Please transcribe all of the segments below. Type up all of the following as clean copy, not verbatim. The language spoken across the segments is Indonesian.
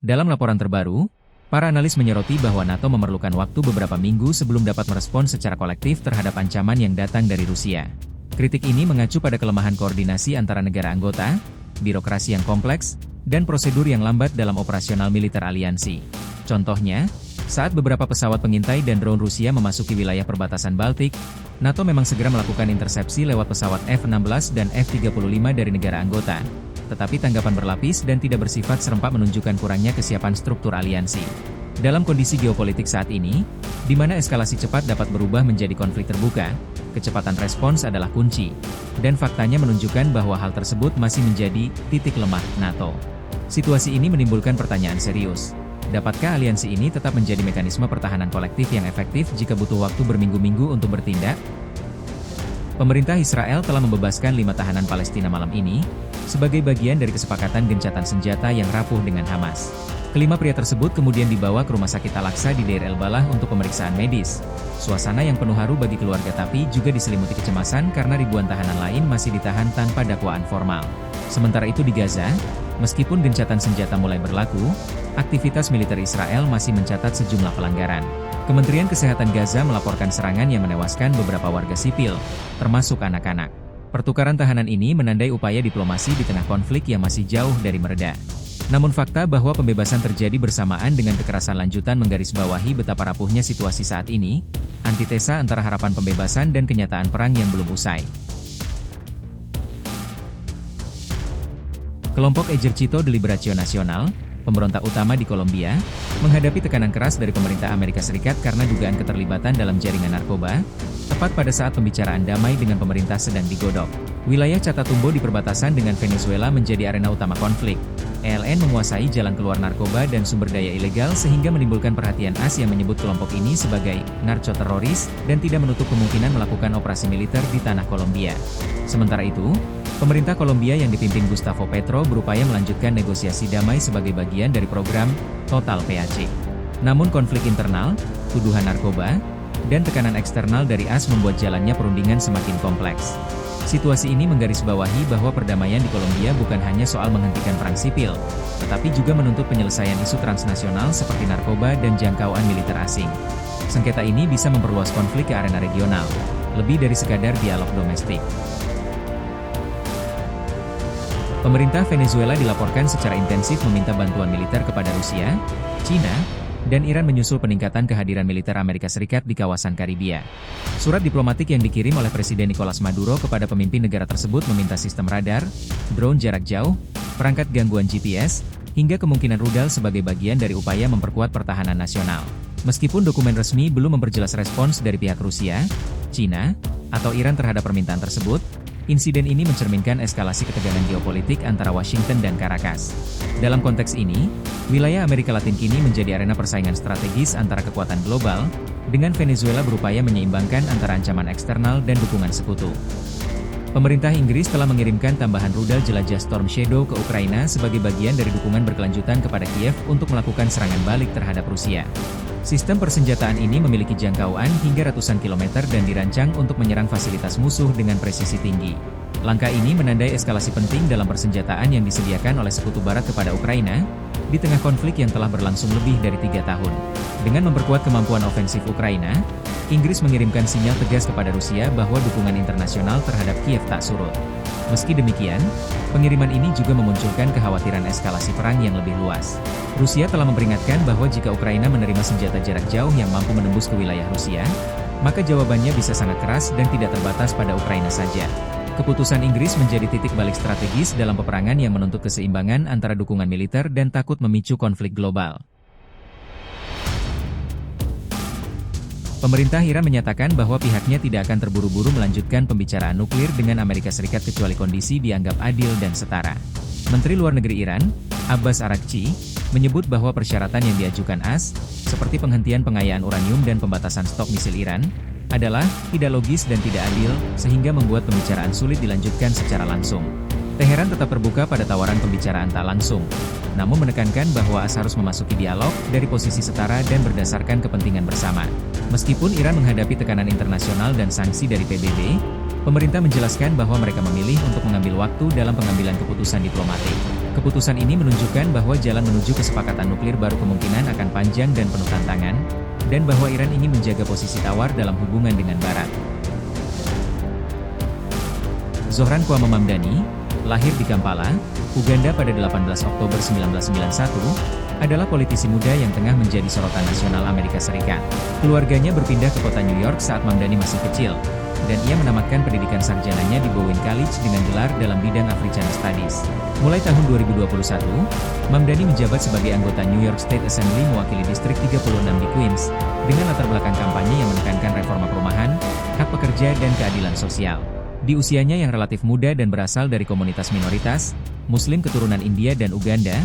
Dalam laporan terbaru, para analis menyoroti bahwa NATO memerlukan waktu beberapa minggu sebelum dapat merespons secara kolektif terhadap ancaman yang datang dari Rusia. Kritik ini mengacu pada kelemahan koordinasi antara negara anggota, birokrasi yang kompleks, dan prosedur yang lambat dalam operasional militer aliansi. Contohnya, saat beberapa pesawat pengintai dan drone Rusia memasuki wilayah perbatasan Baltik, NATO memang segera melakukan intersepsi lewat pesawat F-16 dan F-35 dari negara anggota. Tetapi tanggapan berlapis dan tidak bersifat serempak menunjukkan kurangnya kesiapan struktur aliansi. Dalam kondisi geopolitik saat ini, di mana eskalasi cepat dapat berubah menjadi konflik terbuka, kecepatan respons adalah kunci. Dan faktanya menunjukkan bahwa hal tersebut masih menjadi titik lemah NATO. Situasi ini menimbulkan pertanyaan serius. Dapatkah aliansi ini tetap menjadi mekanisme pertahanan kolektif yang efektif jika butuh waktu berminggu-minggu untuk bertindak? Pemerintah Israel telah membebaskan 5 tahanan Palestina malam ini, sebagai bagian dari kesepakatan gencatan senjata yang rapuh dengan Hamas. Kelima pria tersebut kemudian dibawa ke Rumah Sakit Al-Aqsa di Deir el-Balah untuk pemeriksaan medis. Suasana yang penuh haru bagi keluarga tapi juga diselimuti kecemasan karena ribuan tahanan lain masih ditahan tanpa dakwaan formal. Sementara itu di Gaza, meskipun gencatan senjata mulai berlaku, aktivitas militer Israel masih mencatat sejumlah pelanggaran. Kementerian Kesehatan Gaza melaporkan serangan yang menewaskan beberapa warga sipil, termasuk anak-anak. Pertukaran tahanan ini menandai upaya diplomasi di tengah konflik yang masih jauh dari mereda. Namun fakta bahwa pembebasan terjadi bersamaan dengan kekerasan lanjutan menggarisbawahi betapa rapuhnya situasi saat ini, antitesa antara harapan pembebasan dan kenyataan perang yang belum usai. Kelompok Ejército de Liberación Nacional, pemberontak utama di Kolombia, menghadapi tekanan keras dari pemerintah Amerika Serikat karena dugaan keterlibatan dalam jaringan narkoba, tepat pada saat pembicaraan damai dengan pemerintah sedang digodok. Wilayah Catatumbo di perbatasan dengan Venezuela menjadi arena utama konflik. ELN menguasai jalan keluar narkoba dan sumber daya ilegal sehingga menimbulkan perhatian AS yang menyebut kelompok ini sebagai narkoteroris dan tidak menutup kemungkinan melakukan operasi militer di tanah Kolombia. Sementara itu, pemerintah Kolombia yang dipimpin Gustavo Petro berupaya melanjutkan negosiasi damai sebagai bagian dari program Total PAC. Namun konflik internal, tuduhan narkoba, dan tekanan eksternal dari AS membuat jalannya perundingan semakin kompleks. Situasi ini menggarisbawahi bahwa perdamaian di Kolombia bukan hanya soal menghentikan perang sipil, tetapi juga menuntut penyelesaian isu transnasional seperti narkoba dan jangkauan militer asing. Sengketa ini bisa memperluas konflik ke arena regional, lebih dari sekadar dialog domestik. Pemerintah Venezuela dilaporkan secara intensif meminta bantuan militer kepada Rusia, China, dan Iran menyusul peningkatan kehadiran militer Amerika Serikat di kawasan Karibia. Surat diplomatik yang dikirim oleh Presiden Nicolas Maduro kepada pemimpin negara tersebut meminta sistem radar, drone jarak jauh, perangkat gangguan GPS, hingga kemungkinan rudal sebagai bagian dari upaya memperkuat pertahanan nasional. Meskipun dokumen resmi belum memperjelas respons dari pihak Rusia, China, atau Iran terhadap permintaan tersebut, insiden ini mencerminkan eskalasi ketegangan geopolitik antara Washington dan Caracas. Dalam konteks ini, wilayah Amerika Latin kini menjadi arena persaingan strategis antara kekuatan global, dengan Venezuela berupaya menyeimbangkan antara ancaman eksternal dan dukungan sekutu. Pemerintah Inggris telah mengirimkan tambahan rudal jelajah Storm Shadow ke Ukraina sebagai bagian dari dukungan berkelanjutan kepada Kiev untuk melakukan serangan balik terhadap Rusia. Sistem persenjataan ini memiliki jangkauan hingga ratusan kilometer dan dirancang untuk menyerang fasilitas musuh dengan presisi tinggi. Langkah ini menandai eskalasi penting dalam persenjataan yang disediakan oleh Sekutu Barat kepada Ukraina, di tengah konflik yang telah berlangsung lebih dari 3 tahun. Dengan memperkuat kemampuan ofensif Ukraina, Inggris mengirimkan sinyal tegas kepada Rusia bahwa dukungan internasional terhadap Kiev tak surut. Meski demikian, pengiriman ini juga memunculkan kekhawatiran eskalasi perang yang lebih luas. Rusia telah memperingatkan bahwa jika Ukraina menerima senjata jarak jauh yang mampu menembus ke wilayah Rusia, maka jawabannya bisa sangat keras dan tidak terbatas pada Ukraina saja. Keputusan Inggris menjadi titik balik strategis dalam peperangan yang menuntut keseimbangan antara dukungan militer dan takut memicu konflik global. Pemerintah Iran menyatakan bahwa pihaknya tidak akan terburu-buru melanjutkan pembicaraan nuklir dengan Amerika Serikat kecuali kondisi dianggap adil dan setara. Menteri Luar Negeri Iran, Abbas Araghchi, menyebut bahwa persyaratan yang diajukan AS, seperti penghentian pengayaan uranium dan pembatasan stok misil Iran, adalah tidak logis dan tidak adil, sehingga membuat pembicaraan sulit dilanjutkan secara langsung. Teheran tetap terbuka pada tawaran pembicaraan tak langsung, namun menekankan bahwa AS harus memasuki dialog dari posisi setara dan berdasarkan kepentingan bersama. Meskipun Iran menghadapi tekanan internasional dan sanksi dari PBB, pemerintah menjelaskan bahwa mereka memilih untuk mengambil waktu dalam pengambilan keputusan diplomatik. Keputusan ini menunjukkan bahwa jalan menuju kesepakatan nuklir baru kemungkinan akan panjang dan penuh tantangan, dan bahwa Iran ingin menjaga posisi tawar dalam hubungan dengan Barat. Zohran Kwame Mamdani, lahir di Kampala, Uganda pada 18 Oktober 1991, adalah politisi muda yang tengah menjadi sorotan nasional Amerika Serikat. Keluarganya berpindah ke kota New York saat Mamdani masih kecil, dan ia menamatkan pendidikan sarjananya di Bowen College dengan gelar dalam bidang Africana Studies. Mulai tahun 2021, Mamdani menjabat sebagai anggota New York State Assembly mewakili Distrik 36 di Queens, dengan latar belakang kampanye yang menekankan reforma perumahan, hak pekerja dan keadilan sosial. Di usianya yang relatif muda dan berasal dari komunitas minoritas, Muslim keturunan India dan Uganda,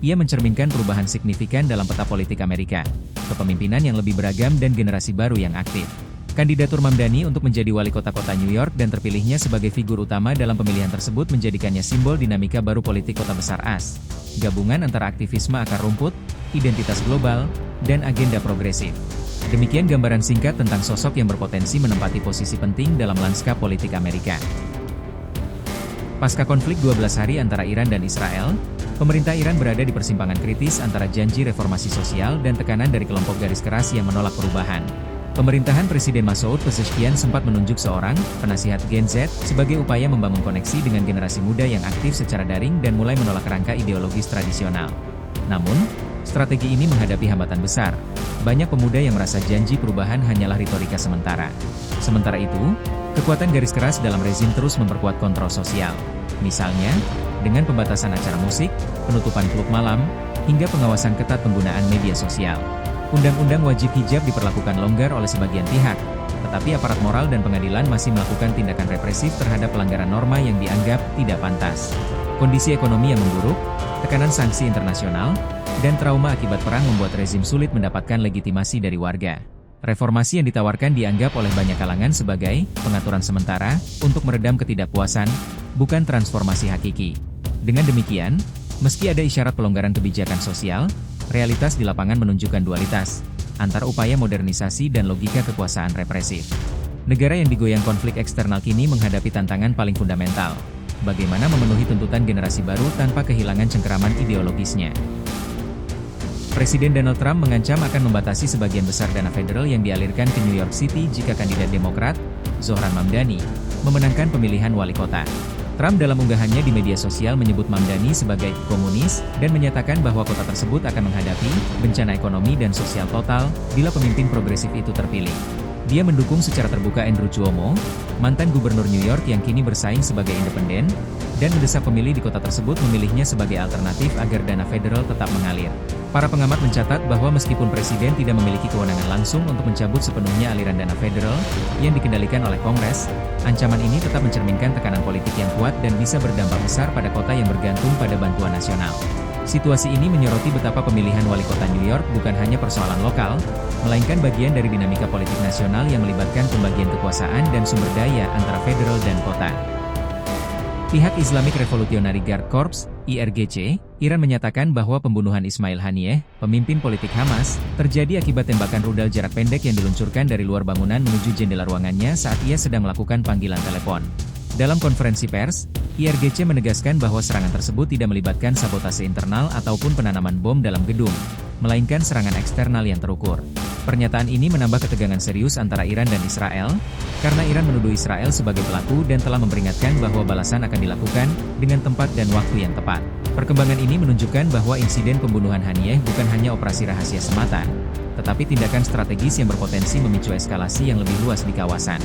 ia mencerminkan perubahan signifikan dalam peta politik Amerika, kepemimpinan yang lebih beragam dan generasi baru yang aktif. Kandidatur Mamdani untuk menjadi wali kota New York dan terpilihnya sebagai figur utama dalam pemilihan tersebut menjadikannya simbol dinamika baru politik kota besar AS, gabungan antara aktivisme akar rumput, identitas global, dan agenda progresif. Demikian gambaran singkat tentang sosok yang berpotensi menempati posisi penting dalam lanskap politik Amerika. Pasca konflik 12 hari antara Iran dan Israel, pemerintah Iran berada di persimpangan kritis antara janji reformasi sosial dan tekanan dari kelompok garis keras yang menolak perubahan. Pemerintahan Presiden Masoud Pezeshkian sempat menunjuk seorang penasihat Gen Z sebagai upaya membangun koneksi dengan generasi muda yang aktif secara daring dan mulai menolak kerangka ideologis tradisional. Namun, strategi ini menghadapi hambatan besar. Banyak pemuda yang merasa janji perubahan hanyalah retorika sementara. Sementara itu, kekuatan garis keras dalam rezim terus memperkuat kontrol sosial. Misalnya, dengan pembatasan acara musik, penutupan klub malam, hingga pengawasan ketat penggunaan media sosial. Undang-undang wajib hijab diperlakukan longgar oleh sebagian pihak, tetapi aparat moral dan pengadilan masih melakukan tindakan represif terhadap pelanggaran norma yang dianggap tidak pantas. Kondisi ekonomi yang memburuk, tekanan sanksi internasional, dan trauma akibat perang membuat rezim sulit mendapatkan legitimasi dari warga. Reformasi yang ditawarkan dianggap oleh banyak kalangan sebagai pengaturan sementara untuk meredam ketidakpuasan, bukan transformasi hakiki. Dengan demikian, meski ada isyarat pelonggaran kebijakan sosial, realitas di lapangan menunjukkan dualitas antara upaya modernisasi dan logika kekuasaan represif. Negara yang digoyang konflik eksternal kini menghadapi tantangan paling fundamental. Bagaimana memenuhi tuntutan generasi baru tanpa kehilangan cengkeraman ideologisnya. Presiden Donald Trump mengancam akan membatasi sebagian besar dana federal yang dialirkan ke New York City jika kandidat Demokrat, Zohran Mamdani, memenangkan pemilihan wali kota. Trump dalam unggahannya di media sosial menyebut Mamdani sebagai komunis dan menyatakan bahwa kota tersebut akan menghadapi bencana ekonomi dan sosial total bila pemimpin progresif itu terpilih. Dia mendukung secara terbuka Andrew Cuomo, mantan gubernur New York yang kini bersaing sebagai independen, dan mendesak pemilih di kota tersebut memilihnya sebagai alternatif agar dana federal tetap mengalir. Para pengamat mencatat bahwa meskipun presiden tidak memiliki kewenangan langsung untuk mencabut sepenuhnya aliran dana federal yang dikendalikan oleh Kongres, ancaman ini tetap mencerminkan tekanan politik yang kuat dan bisa berdampak besar pada kota yang bergantung pada bantuan nasional. Situasi ini menyoroti betapa pemilihan wali kota New York bukan hanya persoalan lokal, melainkan bagian dari dinamika politik nasional yang melibatkan pembagian kekuasaan dan sumber daya antara federal dan kota. Pihak Islamic Revolutionary Guard Corps, IRGC, Iran menyatakan bahwa pembunuhan Ismail Haniyeh, pemimpin politik Hamas, terjadi akibat tembakan rudal jarak pendek yang diluncurkan dari luar bangunan menuju jendela ruangannya saat ia sedang melakukan panggilan telepon. Dalam konferensi pers, IRGC menegaskan bahwa serangan tersebut tidak melibatkan sabotase internal ataupun penanaman bom dalam gedung, melainkan serangan eksternal yang terukur. Pernyataan ini menambah ketegangan serius antara Iran dan Israel, karena Iran menuduh Israel sebagai pelaku dan telah memperingatkan bahwa balasan akan dilakukan dengan tempat dan waktu yang tepat. Perkembangan ini menunjukkan bahwa insiden pembunuhan Haniyeh bukan hanya operasi rahasia semata, tetapi tindakan strategis yang berpotensi memicu eskalasi yang lebih luas di kawasan.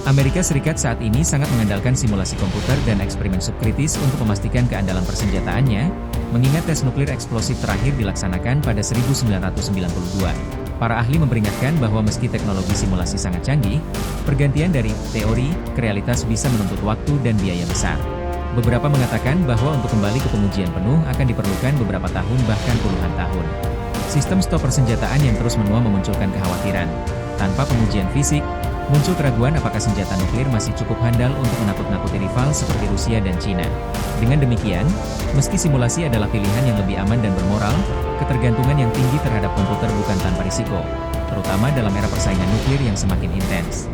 Amerika Serikat saat ini sangat mengandalkan simulasi komputer dan eksperimen subkritis untuk memastikan keandalan persenjataannya, mengingat tes nuklir eksplosif terakhir dilaksanakan pada 1992. Para ahli memperingatkan bahwa meski teknologi simulasi sangat canggih, pergantian dari teori ke realitas bisa menuntut waktu dan biaya besar. Beberapa mengatakan bahwa untuk kembali ke pengujian penuh akan diperlukan beberapa tahun bahkan puluhan tahun. Sistem stop persenjataan yang terus menua memunculkan kekhawatiran. Tanpa pengujian fisik, muncul keraguan apakah senjata nuklir masih cukup handal untuk menakut-nakuti rival seperti Rusia dan Cina. Dengan demikian, meski simulasi adalah pilihan yang lebih aman dan bermoral, ketergantungan yang tinggi terhadap komputer bukan tanpa risiko, terutama dalam era persaingan nuklir yang semakin intens.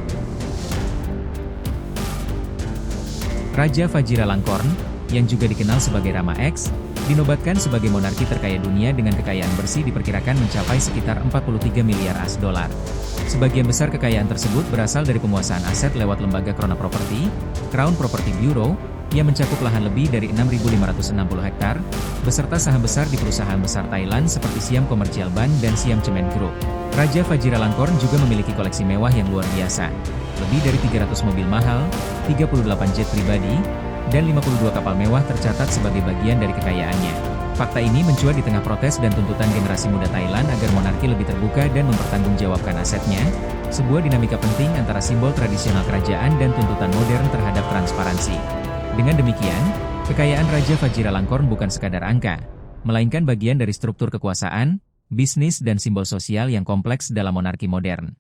Raja Vajiralongkorn, yang juga dikenal sebagai Rama X, dinobatkan sebagai monarki terkaya dunia dengan kekayaan bersih diperkirakan mencapai sekitar 43 miliar US$. Sebagian besar kekayaan tersebut berasal dari penguasaan aset lewat lembaga Krona Property, Crown Property Bureau, yang mencakup lahan lebih dari 6.560 hektar, beserta saham besar di perusahaan besar Thailand seperti Siam Commercial Bank dan Siam Cement Group. Raja Vajiralongkorn juga memiliki koleksi mewah yang luar biasa. Lebih dari 300 mobil mahal, 38 jet pribadi, dan 52 kapal mewah tercatat sebagai bagian dari kekayaannya. Fakta ini mencuat di tengah protes dan tuntutan generasi muda Thailand agar monarki lebih terbuka dan mempertanggungjawabkan asetnya, sebuah dinamika penting antara simbol tradisional kerajaan dan tuntutan modern terhadap transparansi. Dengan demikian, kekayaan Raja Vajiralongkorn bukan sekadar angka, melainkan bagian dari struktur kekuasaan, bisnis dan simbol sosial yang kompleks dalam monarki modern.